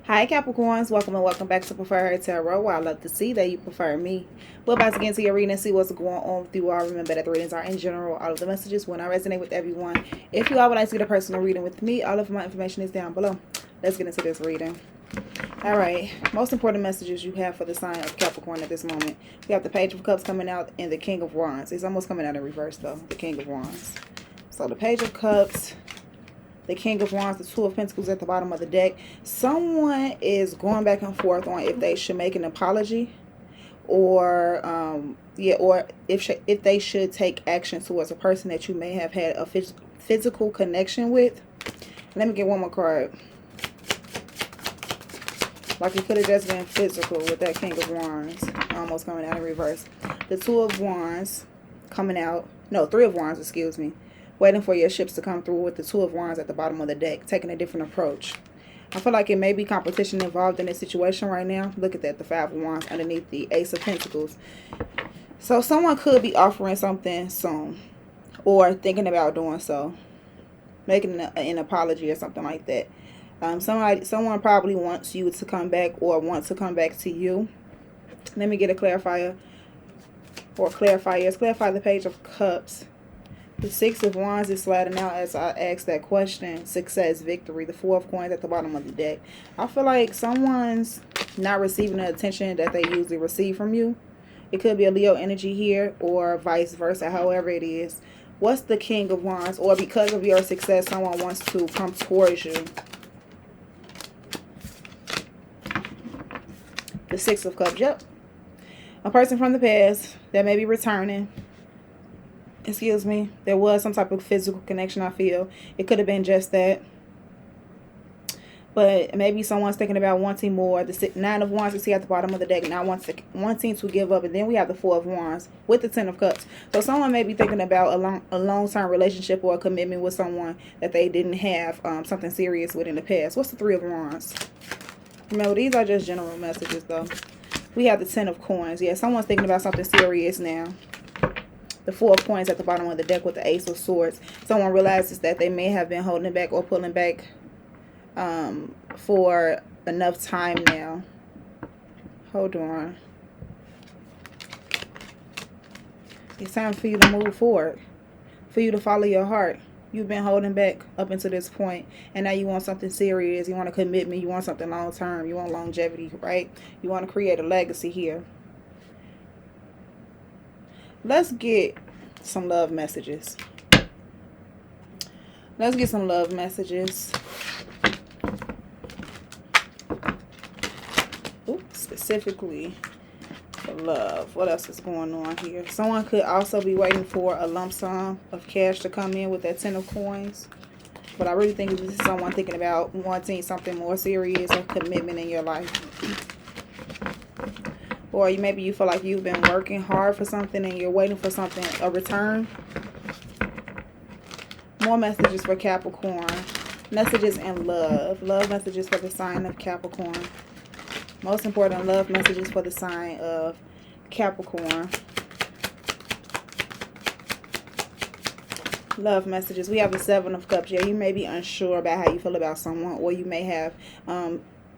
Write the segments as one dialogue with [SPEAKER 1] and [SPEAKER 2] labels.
[SPEAKER 1] Hi Capricorns, welcome and welcome back to Preferher Tarot, where I love to see that you prefer me. We're about to get into your reading and see what's going on with you all. Remember that the readings are in general. All of the messages will not resonate with everyone. If you all would like to get a personal reading with me, all of my information is down below. Let's get into this reading. Alright, most important messages you have for the sign of Capricorn at this moment. We have the Page of Cups coming out and the King of Wands. It's almost coming out in reverse though, the King of Wands. So the Page of Cups, the King of Wands, the Two of Pentacles at the bottom of the deck. Someone is going back and forth on if they should make an apology or or if they should take action towards a person that you may have had a physical connection with. Let me get one more card. Like it could have just been physical with that King of Wands almost coming out in reverse. The Two of Wands coming out. No, Three of Wands, excuse me. Waiting for your ships to come through with the Two of Wands at the bottom of the deck, taking a different approach. I feel like it may be competition involved in this situation right now. Look at that, the Five of Wands underneath the Ace of Pentacles. So someone could be offering something soon or thinking about doing so, making an apology or something like that. Someone probably wants you to come back or wants to come back to you. Let me get a clarifier or clarifiers. Clarify the Page of Cups. The Six of Wands is sliding out as I ask that question. Success, victory. The Four of Coins at the bottom of the deck. I feel like someone's not receiving the attention that they usually receive from you. It could be a Leo energy here or vice versa, however it is. What's the King of Wands? Or because of your success, someone wants to come towards you. The Six of Cups. Yep. A person from the past that may be returning. Excuse me. There was some type of physical connection, I feel. It could have been just that. But maybe someone's thinking about wanting more. The Nine of Wands is here at the bottom of the deck. Now wanting to give up. And then we have the Four of Wands with the Ten of Cups. So someone may be thinking about a long-term relationship or a commitment with someone that they didn't have something serious with in the past. What's the Three of Wands? Remember, these are just general messages, though. We have the Ten of Coins. Yeah, someone's thinking about something serious now. The Four of Coins at the bottom of the deck with the Ace of Swords. Someone realizes that they may have been holding back or pulling back for enough time now. Hold on. It's time for you to move forward. For you to follow your heart. You've been holding back up until this point, and now you want something serious. You want a commitment. You want something long-term. You want longevity, right? You want to create a legacy here. Let's get some love messages. Let's get some love messages. Oops, specifically for love. What else is going on here? Someone could also be waiting for a lump sum of cash to come in with that Ten of Coins. But I really think this is someone thinking about wanting something more serious or commitment in your life. Or maybe you feel like you've been working hard for something and you're waiting for something, a return. More messages for Capricorn. Messages in love. Love messages for the sign of Capricorn. Most important, love messages for the sign of Capricorn. Love messages. We have the Seven of Cups. Yeah, you may be unsure about how you feel about someone, or you may have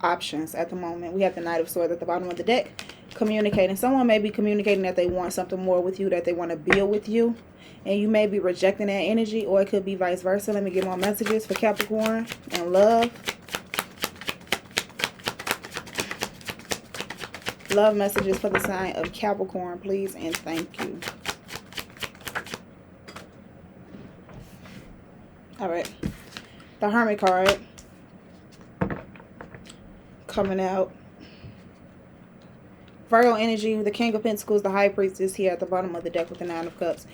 [SPEAKER 1] options at the moment. We have the Knight of Swords at the bottom of the deck. Communicating. Someone may be communicating that they want something more with you, that they want to build with you, and you may be rejecting that energy, or it could be vice versa. Let me get more messages for Capricorn and love. Love messages for the sign of Capricorn, please, and thank you. All right. The Hermit card coming out. Virgo energy, the King of Pentacles, the High Priestess here at the bottom of the deck with the Nine of Cups.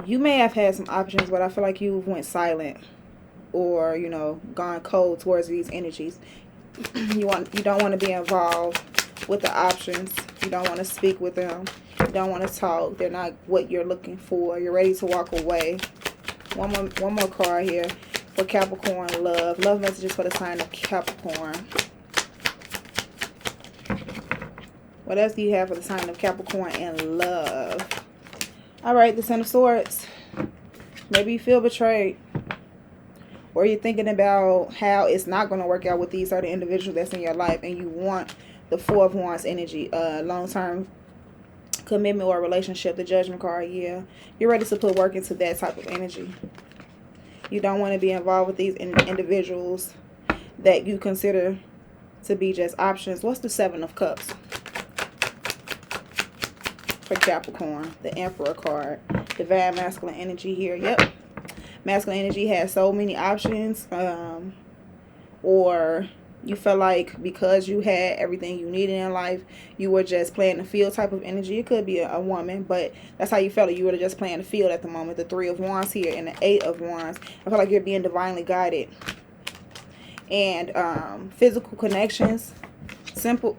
[SPEAKER 1] You may have had some options, but I feel like you went silent or, you know, gone cold towards these energies. You don't want to be involved with the options. You don't want to speak with them. You don't want to talk. They're not what you're looking for. You're ready to walk away. One more card here for Capricorn love. Love messages for the sign of Capricorn. What else do you have for the sign of Capricorn and love? All right, the Ten of Swords. Maybe you feel betrayed. or you're thinking about how it's not going to work out with these certain individuals that's in your life, and you want the Four of Wands energy, long-term commitment or relationship, the Judgment card. Yeah, you're ready to put work into that type of energy. You don't want to be involved with these individuals that you consider to be just options. What's the Seven of Cups for Capricorn? The Emperor card. Divine masculine energy here. Yep. Masculine energy has so many options. Or you felt like because you had everything you needed in life, you were just playing the field type of energy. It could be a woman, but that's how you felt. You were just playing the field at the moment. The Three of Wands here and the Eight of Wands. I feel like you're being divinely guided. And physical connections. Simple.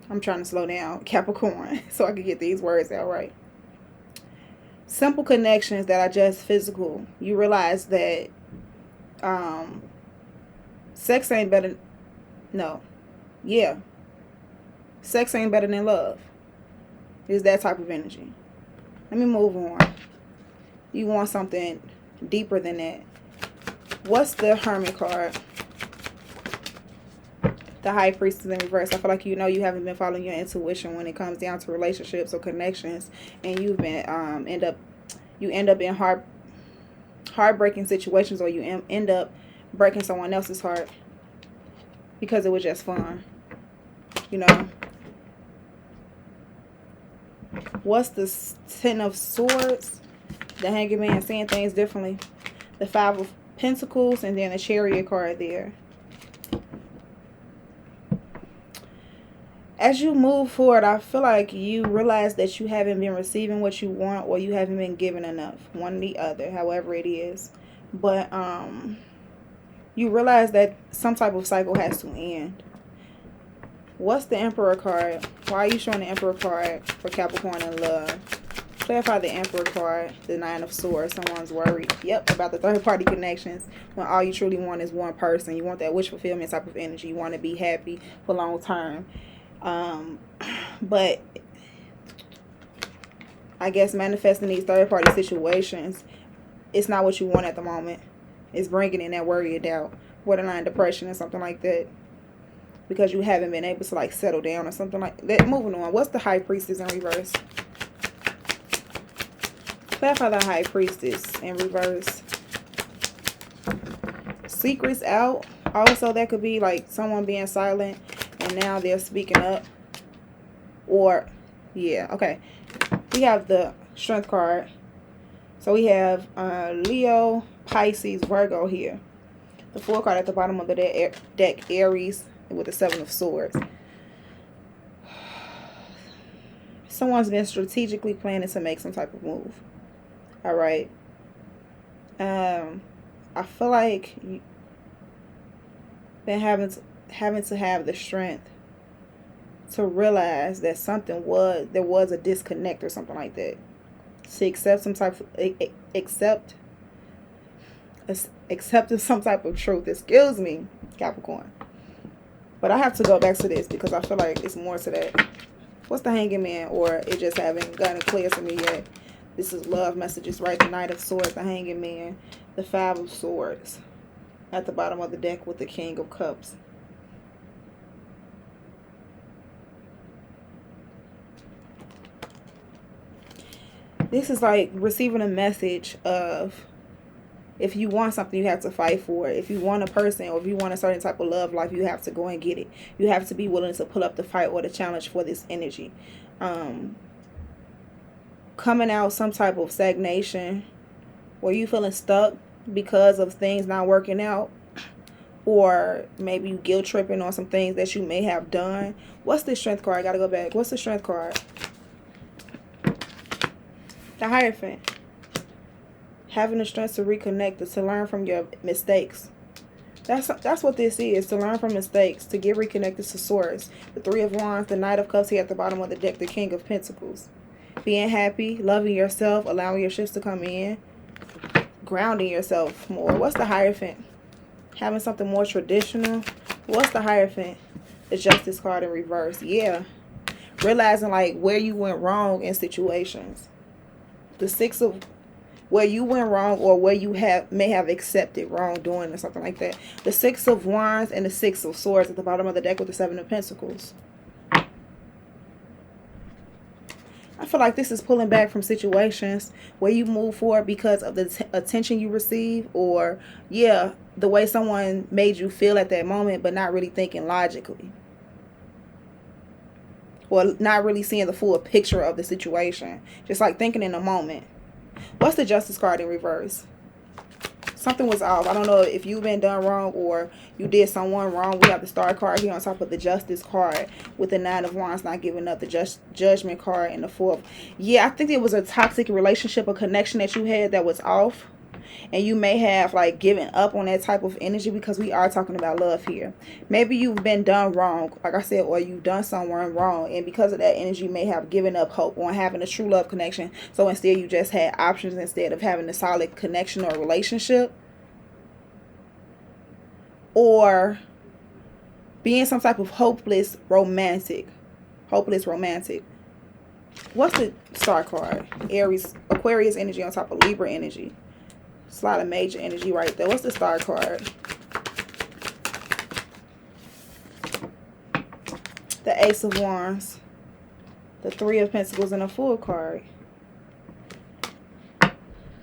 [SPEAKER 1] I'm trying to slow down, Capricorn, so I can get these words out right. Simple connections that are just physical. You realize that sex ain't better. No. Yeah. Sex ain't better than love. It's that type of energy. Let me move on. You want something deeper than that. What's the Hermit card? The High Priestess in reverse. I feel like you haven't been following your intuition when it comes down to relationships or connections, and you've been end up in heartbreaking situations, or you end up breaking someone else's heart because it was just fun. What's the Ten of Swords? The Hanged Man, seeing things differently. The Five of Pentacles, and then the Chariot card there. As you move forward, I feel like you realize that you haven't been receiving what you want, or you haven't been given enough. One or the other, however it is. But you realize that some type of cycle has to end. What's the Emperor card? Why are you showing the Emperor card for Capricorn in love? Clarify the Emperor card, the Nine of Swords. Someone's worried. Yep, about the third-party connections. When all you truly want is one person. You want that wish fulfillment type of energy. You want to be happy for long term. But I guess manifesting these third-party situations, it's not what you want at the moment. It's bringing in that worry and doubt, borderline depression, and something like that, because you haven't been able to like settle down or something like that. Moving on. What's the High Priestess in reverse? Clarify the High Priestess in reverse. Secrets out. Also, that could be like someone being silent and now they're speaking up. Or, yeah, okay. We have the Strength card. So we have Leo, Pisces, Virgo here. The Four card at the bottom of the deck, Aries, with the Seven of Swords. Someone's been strategically planning to make some type of move. All right. I feel like you've been having to have the strength to realize that there was a disconnect or something like that. To accept some type of accepting some type of truth. Excuse me, Capricorn. But I have to go back to this because I feel like it's more to that. What's the Hanged Man? Or it just haven't gotten clear to me yet. This is love messages, right? The Knight of Swords, the Hanged Man, the Five of Swords at the bottom of the deck with the King of Cups. This is like receiving a message of, if you want something, you have to fight for it. If you want a person, or if you want a certain type of love life, you have to go and get it. You have to be willing to pull up the fight or the challenge for this energy. Coming out some type of stagnation, where you feeling stuck because of things not working out, or maybe you guilt tripping on some things that you may have done. What's the Strength card? I gotta go back. What's the Strength card? The Hierophant. Having the strength to reconnect, to learn from your mistakes. That's what this is, to learn from mistakes, to get reconnected to Source. The Three of Wands, the Knight of Cups here at the bottom of the deck, the King of Pentacles. Being happy, loving yourself, allowing your shifts to come in, grounding yourself more. What's the Hierophant? Having something more traditional. What's the Hierophant? The Justice card in reverse. Yeah. Realizing like where you went wrong in situations. The Six of where you went wrong, or where you may have accepted wrongdoing or something like that. The Six of Wands and the Six of Swords at the bottom of the deck with the Seven of Pentacles. I feel like this is pulling back from situations where you move forward because of the attention you receive, or, yeah, the way someone made you feel at that moment, but not really thinking logically. Or not really seeing the full picture of the situation. Just like thinking in a moment. What's the Justice card in reverse? Something was off. I don't know if you've been done wrong or you did someone wrong. We have the Star card here on top of the Justice card with the Nine of Wands, not giving up, the Judgment card, and the Fourth. Yeah, I think it was a toxic relationship or connection that you had that was off. And you may have like given up on that type of energy, because we are talking about love here. Maybe you've been done wrong, like I said, or you've done someone wrong, and because of that energy, you may have given up hope on having a true love connection. So instead, you just had options instead of having a solid connection or relationship, or being some type of hopeless romantic. What's the Star card? Aries, Aquarius energy on top of Libra energy. It's a lot of major energy right there. What's the Star card? The Ace of Wands. The Three of Pentacles and a Fool card.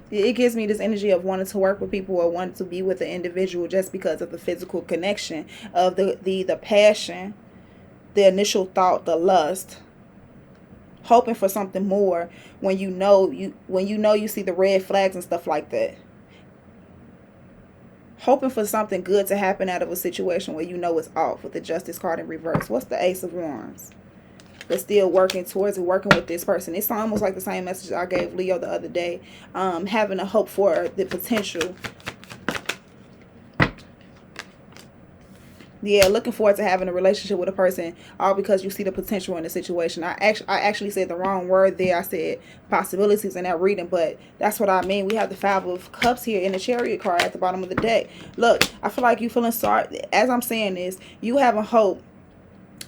[SPEAKER 1] It gives me this energy of wanting to work with people or wanting to be with an individual just because of the physical connection of the passion, the initial thought, the lust. Hoping for something more when you know you see the red flags and stuff like that. Hoping for something good to happen out of a situation where you know it's off, with the Justice card in reverse. What's the Ace of Wands? They're still working towards it, working with this person. It's almost like the same message I gave Leo the other day. Having a hope for the potential. Yeah, looking forward to having a relationship with a person, all because you see the potential in the situation. I actually said the wrong word there. I said possibilities in that reading, but that's what I mean. We have the Five of Cups here in the Chariot card at the bottom of the deck. Look, I feel like you feeling sorry. As I'm saying this, you have a hope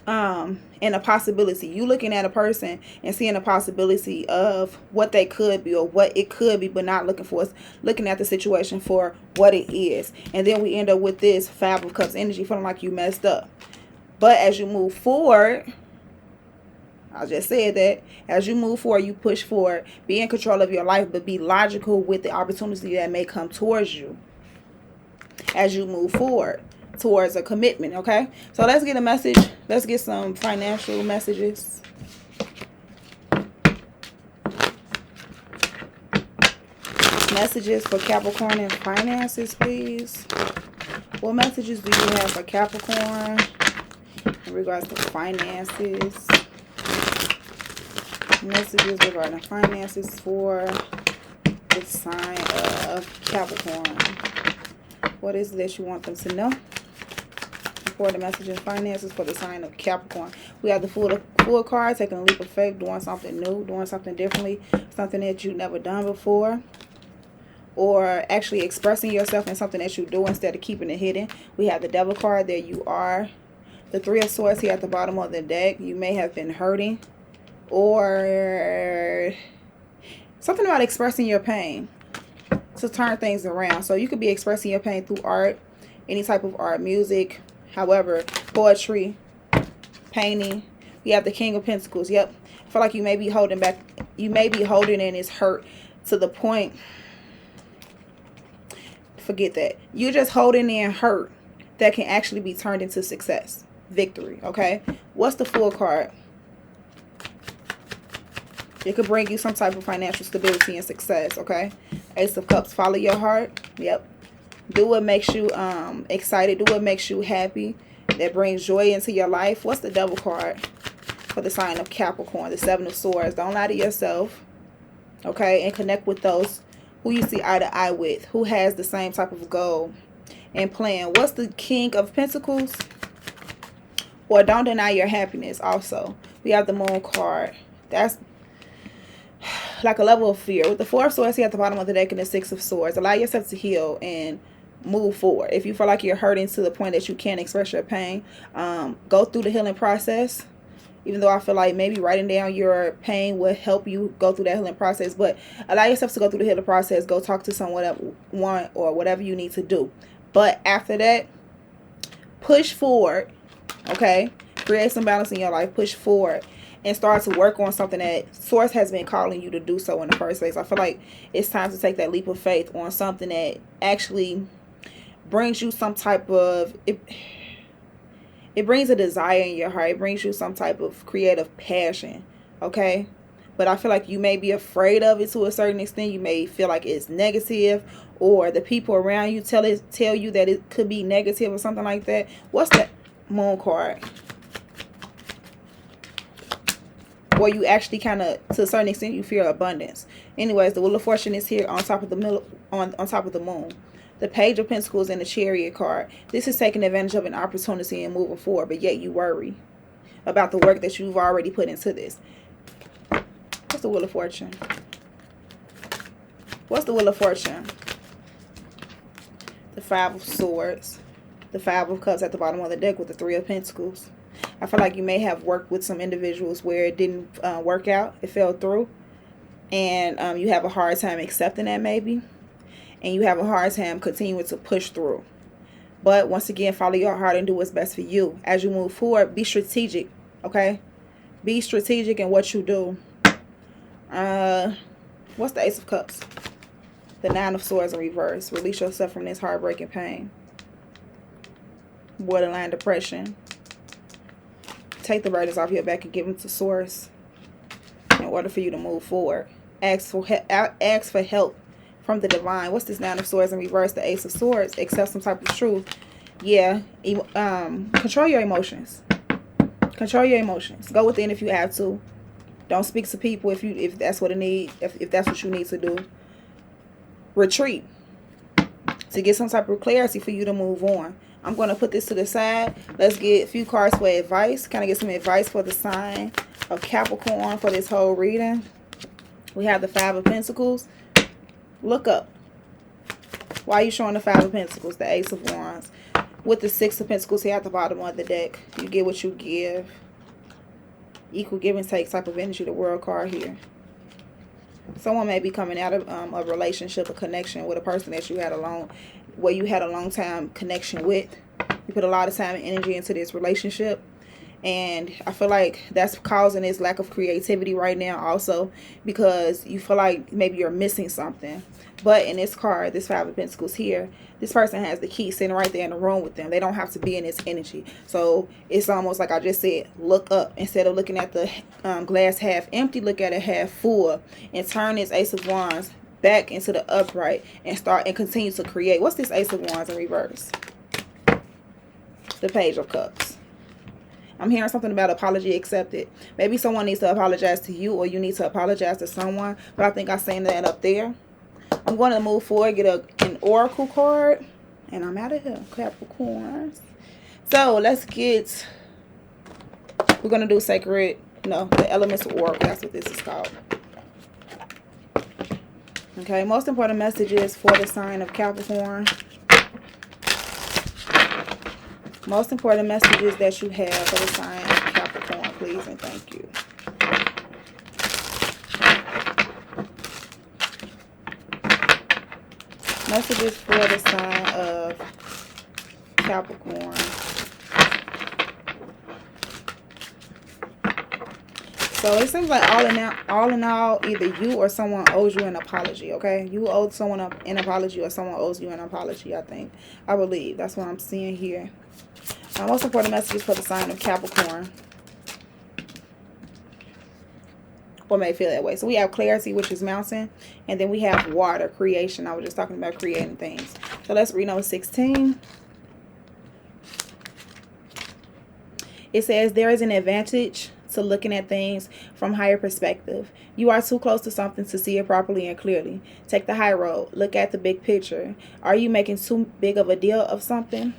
[SPEAKER 1] and a possibility. You looking at a person and seeing a possibility of what they could be or what it could be, but not looking at the situation for what it is. And then we end up with this Five of Cups energy, feeling like you messed up. But as you move forward, I just said that as you move forward, you push forward, be in control of your life, but be logical with the opportunity that may come towards you as you move forward towards a commitment. Okay, so let's get a message. Let's get some financial messages. Messages for Capricorn and finances, please. What messages do you have for Capricorn in regards to finances? Messages regarding finances for the sign of Capricorn. What is it that you want them to know? For the message and finances for the sign of Capricorn. We have the Fool card, taking a leap of faith, doing something new, doing something differently, something that you've never done before, or actually expressing yourself in something that you do instead of keeping it hidden. We have the Devil card. There you are. The Three of Swords here at the bottom of the deck. You may have been hurting, or something about expressing your pain to turn things around. So you could be expressing your pain through art, any type of art, music, however, poetry, painting. We have the King of Pentacles. Yep. I feel like you may be holding back. You may be holding in this hurt to the point. Forget that. You're just holding in hurt that can actually be turned into success, victory. Okay. What's the Fool card? It could bring you some type of financial stability and success. Okay. Ace of Cups. Follow your heart. Yep. Do what makes you excited. Do what makes you happy. That brings joy into your life. What's the Devil card for the sign of Capricorn? The Seven of Swords. Don't lie to yourself. Okay. And connect with those who you see eye to eye with. Who has the same type of goal and plan. What's the King of Pentacles? Or don't deny your happiness also. We have the Moon card. That's like a level of fear. With the Four of Swords here at the bottom of the deck and the Six of Swords. Allow yourself to heal and move forward. If you feel like you're hurting to the point that you can't express your pain, go through the healing process even though I feel like maybe writing down your pain will help you go through that healing process. But allow yourself to go through the healing process. Go talk to someone or whatever you need to do. But after that, push forward, okay? Create some balance in your life. Push forward and start to work on something that Source has been calling you to do so in the first place. I feel like it's time to take that leap of faith on something that actually brings you some type of... It brings a desire in your heart. It brings you some type of creative passion, okay? But I feel like you may be afraid of it to a certain extent. You may feel like it's negative, or the people around you tell you that it could be negative or something like that. What's that Moon card? Or you actually kind of, to a certain extent, you fear abundance. Anyways, the Wheel of Fortune is here on top of the on top of the Moon. The Page of Pentacles and the Chariot card. This is taking advantage of an opportunity and moving forward, but yet you worry about the work that you've already put into this. What's the Wheel of Fortune? What's the Wheel of Fortune? The Five of Swords. The Five of Cups at the bottom of the deck with the Three of Pentacles. I feel like you may have worked with some individuals where it didn't work out. It fell through. And you have a hard time accepting that maybe. And you have a hard time continuing to push through. But once again, follow your heart and do what's best for you. As you move forward, be strategic, okay? Be strategic in what you do. What's the Ace of Cups? The Nine of Swords in reverse. Release yourself from this heartbreaking pain. Borderline depression. Take the burdens off your back and give them to Source in order for you to move forward. Ask for help from the divine. What's this Nine of Swords in reverse? The Ace of Swords. Accept some type of truth. Yeah. Control your emotions. Control your emotions. Go within if you have to. Don't speak to people if that's what if that's what you need to do. Retreat to get some type of clarity for you to move on. I'm going to put this to the side. Let's get a few cards for advice. Kind of get some advice for the sign of Capricorn for this whole reading. We have the Five of Pentacles. Look up. Why are you showing the Five of Pentacles? The Ace of Wands. With the Six of Pentacles here at the bottom of the deck. You get what you give. Equal give and take type of energy. The World card here. Someone may be coming out of a relationship, a connection with a person that you had a long time connection with. You put a lot of time and energy into this relationship. And I feel like that's causing this lack of creativity right now also, because you feel like maybe you're missing something. But in this card, this Five of Pentacles here, this person has the key sitting right there in the room with them. They don't have to be in this energy. So it's almost like I just said, look up. Instead of looking at the glass half empty, look at it half full. And turn this Ace of Wands back into the upright and continue to create. What's this Ace of Wands in reverse? The Page of Cups. I'm hearing something about apology accepted. Maybe someone needs to apologize to you, or you need to apologize to someone. But I think I'm saying that up there. I'm going to move forward, get an Oracle card. And I'm out of here, Capricorns. So let's get... We're going to do Sacred... No, the Elements of Oracle. That's what this is called. Okay, most important messages for the sign of Capricorn. Most important messages that you have for the sign of Capricorn, please and thank you. Messages for the sign of Capricorn. So it seems like all in all, either you or someone owes you an apology, okay? You owe someone an apology, or someone owes you an apology, I think. I believe. That's what I'm seeing here. Most important messages for the sign of Capricorn. Or may feel that way. So we have clarity, which is mountain. And then we have water, creation. I was just talking about creating things. So let's read number 16. It says, there is an advantage to looking at things from higher perspective. You are too close to something to see it properly and clearly. Take the high road. Look at the big picture. Are you making too big of a deal of something?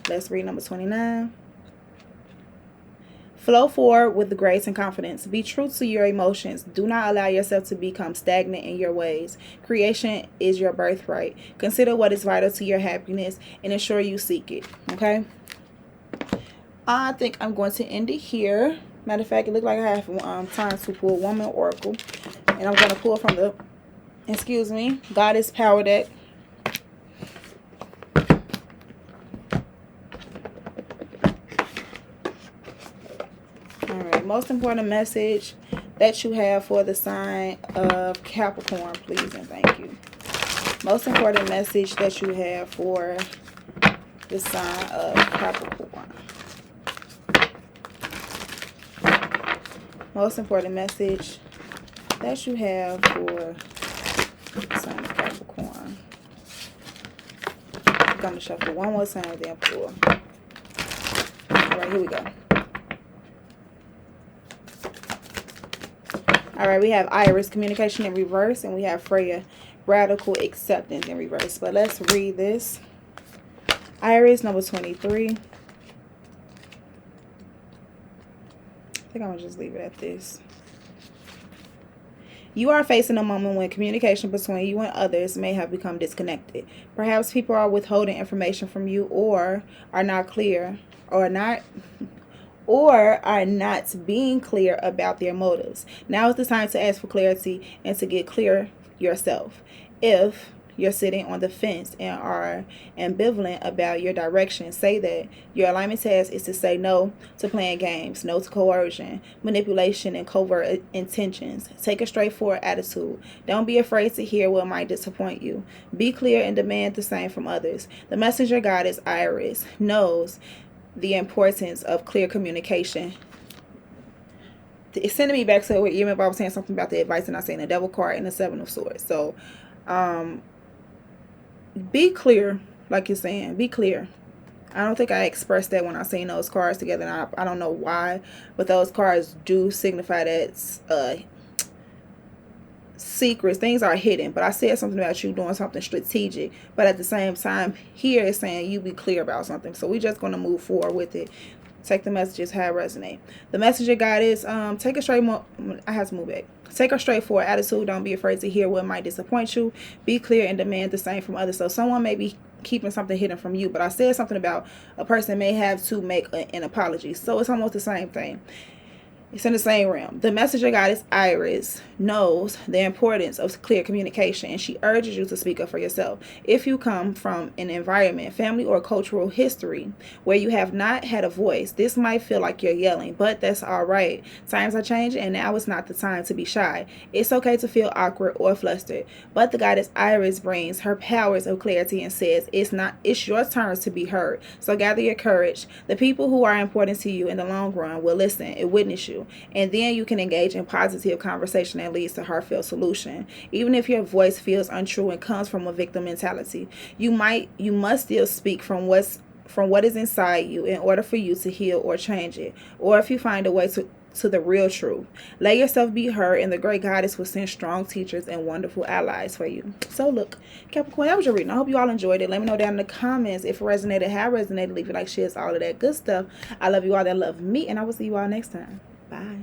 [SPEAKER 1] Let's read number 29. Flow forward with the grace and confidence. Be true to your emotions. Do not allow yourself to become stagnant in your ways. Creation is your birthright. Consider what is vital to your happiness and ensure you seek it. Okay? I think I'm going to end it here. Matter of fact, it looked like I have time to pull Woman Oracle. And I'm going to pull from the, excuse me, Goddess Power deck. Alright, most important message that you have for the sign of Capricorn, please and thank you. Most important message that you have for the sign of Capricorn. Most important message that you have for the sign of Capricorn. I'm going to shuffle one more time, then pull. Alright, here we go. Alright, we have Iris, communication in reverse, and we have Freya, radical acceptance in reverse. But let's read this. Iris, number 23. I think I'm going to just leave it at this. You are facing a moment when communication between you and others may have become disconnected. Perhaps people are withholding information from you or are not clear or are not being clear about their motives. Now is the time to ask for clarity and to get clear yourself. If you're sitting on the fence and are ambivalent about your direction, say that. Your alignment task is to say no to playing games, no to coercion, manipulation, and covert intentions. Take a straightforward attitude. Don't be afraid to hear what might disappoint you. Be clear and demand the same from others. The messenger goddess Iris knows the importance of clear communication. It's sending me back to where even if I was saying something about the advice and I saying the Devil card and the Seven of Swords. So be clear, like you're saying. Be clear. I don't think I expressed that when I seen those cards together. And I don't know why, but those cards do signify that secrets, things are hidden. But I said something about you doing something strategic, but at the same time here it's saying you be clear about something. So we're just going to move forward with it. Take the messages how it resonate. The messenger guide is take a straightforward attitude. Don't be afraid to hear what might disappoint you. Be clear and demand the same from others. So someone may be keeping something hidden from you, but I said something about a person may have to make an apology. So it's almost the same thing. It's in the same realm. The messenger goddess Iris knows the importance of clear communication, and she urges you to speak up for yourself. If you come from an environment, family, or cultural history where you have not had a voice, this might feel like you're yelling, but that's all right. Times are changing, and now is not the time to be shy. It's okay to feel awkward or flustered, but the goddess Iris brings her powers of clarity and says it's your turn to be heard. So gather your courage. The people who are important to you in the long run will listen and witness you. And then you can engage in positive conversation that leads to heartfelt solution. Even if your voice feels untrue and comes from a victim mentality, you must still speak from what is inside you in order for you to heal or change it. Or if you find a way to the real truth, let yourself be heard, and the great goddess will send strong teachers and wonderful allies for you. So look, Capricorn, that was your reading. I hope you all enjoyed it. Let me know down in the comments if it resonated, how it resonated. Leave it like, shares, all of that good stuff. I love you all that love me, and I will see you all next time. Bye.